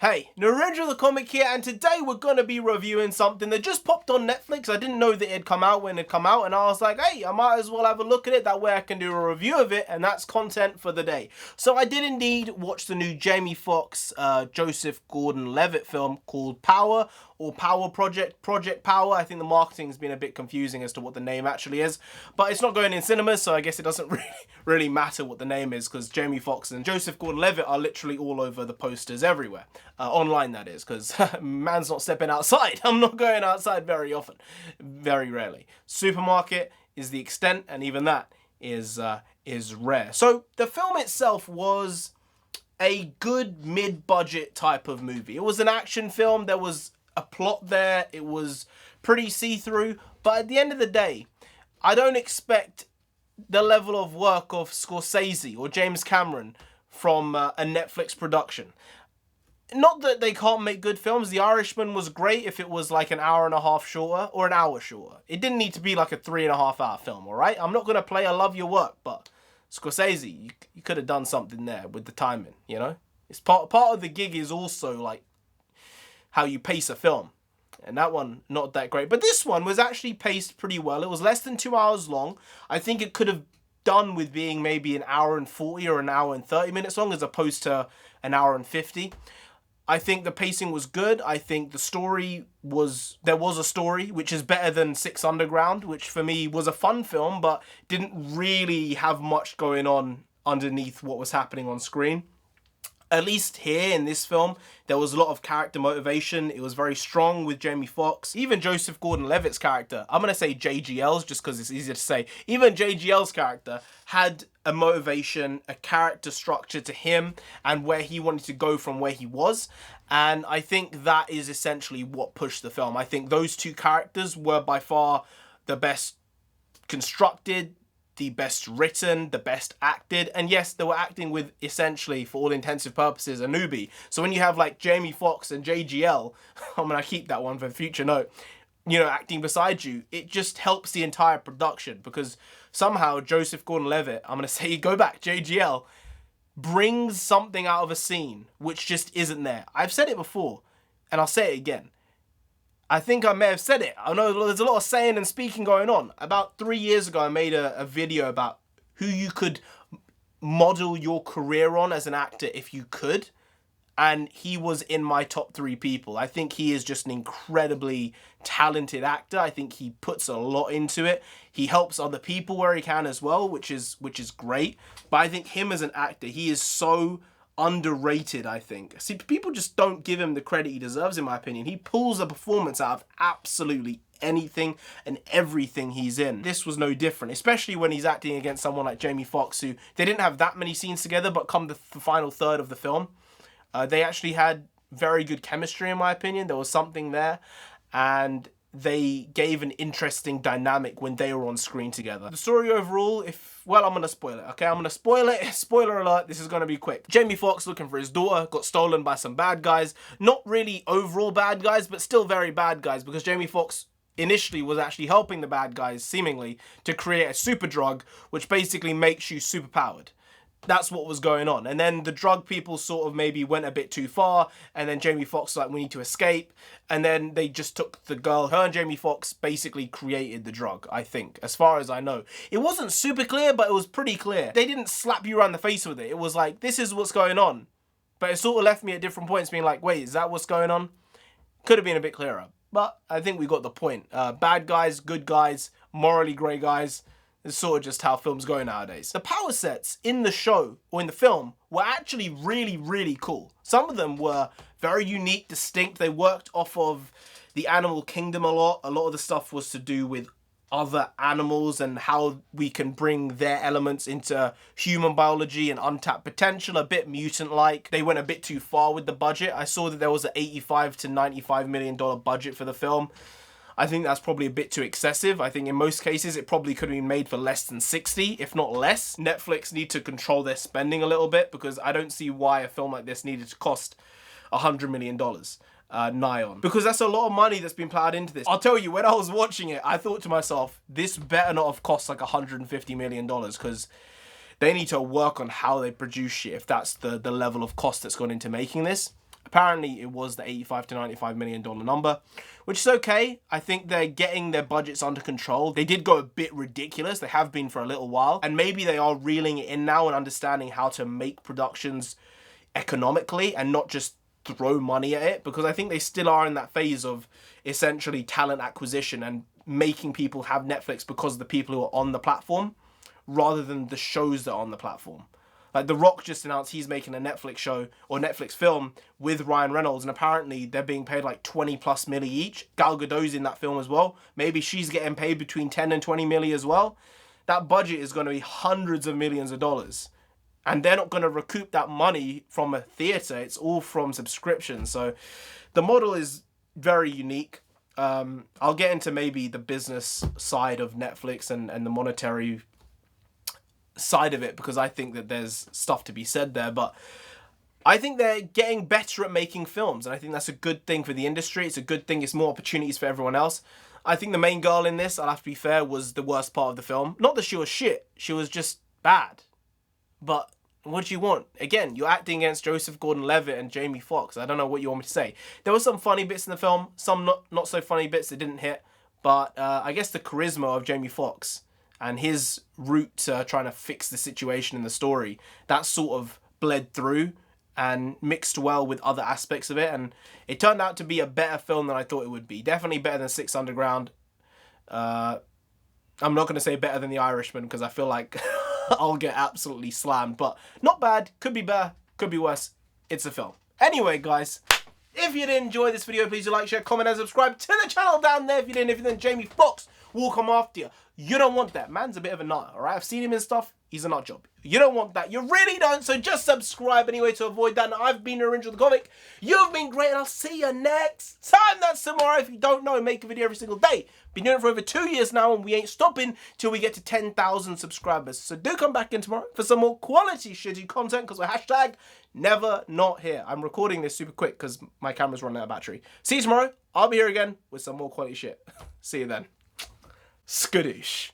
Hey, NarendraTheComic here, and today we're going to be reviewing something that just popped on Netflix. I didn't know that it had come out when it come out, and I was like, hey, I might as well have a look at it, that way I can do a review of it, and that's content for the day. So I did indeed watch the new Jamie Foxx, Joseph Gordon-Levitt film called Power, or Power Project Power. I think the marketing's been a bit confusing as to what the name actually is, but it's not going in cinemas, so I guess it doesn't really matter what the name is, because Jamie Foxx and Joseph Gordon-Levitt are literally all over the posters everywhere. Online, that is, because man's not stepping outside. I'm not going outside very often, very rarely. Supermarket is the extent, and even that is rare. So the film itself was a good mid-budget type of movie. It was an action film. There was a plot there. It was pretty see-through, but at the end of the day, I don't expect the level of work of Scorsese or James Cameron from a Netflix production. Not that they can't make good films. The Irishman was great if it was like an hour and a half shorter or an hour shorter. It didn't need to be like a 3.5 hour film, alright? I'm not going to play I love your work, but Scorsese, you could have done something there with the timing, you know? It's part of the gig is also like how you pace a film. And that one, not that great. But this one was actually paced pretty well. It was less than 2 hours long. I think it could have done with being maybe an hour and 40 or an hour and 30 minutes long as opposed to an hour and 50. I think the pacing was good. I think the story was... There was a story, which is better than Six Underground, which for me was a fun film, but didn't really have much going on underneath what was happening on screen. At least here in this film, there was a lot of character motivation. It was very strong with Jamie Foxx. Even Joseph Gordon-Levitt's character, I'm going to say JGL's just because it's easier to say. Even JGL's character had a motivation, a character structure to him and where he wanted to go from where he was. And I think that is essentially what pushed the film. I think those two characters were by far the best constructed, the best written, the best acted, and yes, they were acting with, essentially, for all intensive purposes, a newbie. So when you have like Jamie Foxx and JGL, I'm gonna keep that one for future note, you know, acting beside you, it just helps the entire production, because somehow Joseph Gordon-Levitt, I'm gonna say, go back, JGL, brings something out of a scene which just isn't there. I've said it before, and I'll say it again. I think I may have said it. I know there's a lot of saying and speaking going on. About 3 years ago, I made a video about who you could model your career on as an actor if you could. And he was in my top 3 people. I think he is just an incredibly talented actor. I think he puts a lot into it. He helps other people where he can as well, which is great. But I think him as an actor, he is so underrated, I think. See, people just don't give him the credit he deserves, in my opinion. He pulls a performance out of absolutely anything and everything he's in. This was no different, especially when he's acting against someone like Jamie Foxx, who they didn't have that many scenes together, but come the final third of the film, they actually had very good chemistry, in my opinion. There was something there, and they gave an interesting dynamic when they were on screen together. The story overall, well, I'm going to spoil it, okay? I'm going to spoil it. Spoiler alert, this is going to be quick. Jamie Foxx, looking for his daughter, got stolen by some bad guys. Not really overall bad guys, but still very bad guys, because Jamie Foxx initially was actually helping the bad guys, seemingly, to create a super drug, which basically makes you super powered. That's what was going on. And then the drug people sort of maybe went a bit too far, and then Jamie Foxx like, we need to escape, and then they just took the girl. Her and Jamie Foxx basically created the drug, I think, as far as I know. It wasn't super clear, but it was pretty clear. They didn't slap you around the face with it. It was like, this is what's going on. But it sort of left me at different points being like, wait, is that what's going on? Could have been a bit clearer. But I think we got the point. Bad guys, good guys, morally grey guys. It's sort of just how films go nowadays. The power sets in the show, or in the film, were actually really, really cool. Some of them were very unique, distinct. They worked off of the animal kingdom a lot. A lot of the stuff was to do with other animals and how we can bring their elements into human biology and untapped potential, a bit mutant-like. They went a bit too far with the budget. I saw that there was an $85 to $95 million budget for the film. I think that's probably a bit too excessive. I think in most cases it probably could have been made for less than 60, if not less. Netflix need to control their spending a little bit, because I don't see why a film like this needed to cost $100 million. Nigh on. Because that's a lot of money that's been plowed into this. I'll tell you, when I was watching it, I thought to myself, this better not have cost like $150 million, because they need to work on how they produce shit if that's the level of cost that's gone into making this. Apparently, it was the $85 to $95 million number, which is okay. I think they're getting their budgets under control. They did go a bit ridiculous. They have been for a little while. And maybe they are reeling it in now and understanding how to make productions economically and not just throw money at it. Because I think they still are in that phase of essentially talent acquisition and making people have Netflix because of the people who are on the platform rather than the shows that are on the platform. Like, The Rock just announced he's making a Netflix show or Netflix film with Ryan Reynolds, and apparently they're being paid like 20+ milli each. Gal Gadot's in that film as well. Maybe she's getting paid between 10 and 20 milli as well. That budget is going to be hundreds of millions of dollars. And they're not going to recoup that money from a theater. It's all from subscription. So the model is very unique. I'll get into maybe the business side of Netflix and the monetary side of it, because I think that there's stuff to be said there. But I think they're getting better at making films, and I think that's a good thing for the industry. It's a good thing. It's more opportunities for everyone else. I think the main girl in this, I'll have to be fair, was the worst part of the film. Not that she was shit. She was just bad. But what do you want? Again, you're acting against Joseph Gordon-Levitt and Jamie Foxx. I don't know what you want me to say. There were some funny bits in the film, some not so funny bits that didn't hit. But I guess the charisma of Jamie Foxx and his route to trying to fix the situation in the story, that sort of bled through and mixed well with other aspects of it. And it turned out to be a better film than I thought it would be. Definitely better than Six Underground. I'm not going to say better than The Irishman, because I feel like I'll get absolutely slammed. But not bad. Could be better. Could be worse. It's a film. Anyway, guys, if you did enjoy this video, please do like, share, comment, and subscribe to the channel down there. If you didn't, Jamie Foxx will come after you. You don't want that. Man's a bit of a nut, alright? I've seen him in stuff. He's a nut job. You don't want that. You really don't. So just subscribe anyway to avoid that. And I've been NarendraTheComic. You've been great. And I'll see you next time. That's tomorrow. If you don't know, make a video every single day. Been doing it for over 2 years now, and we ain't stopping till we get to 10,000 subscribers. So do come back in tomorrow for some more quality shitty content, because we're hashtag never not here. I'm recording this super quick because my camera's running out of battery. See you tomorrow. I'll be here again with some more quality shit. See you then. Skadoosh.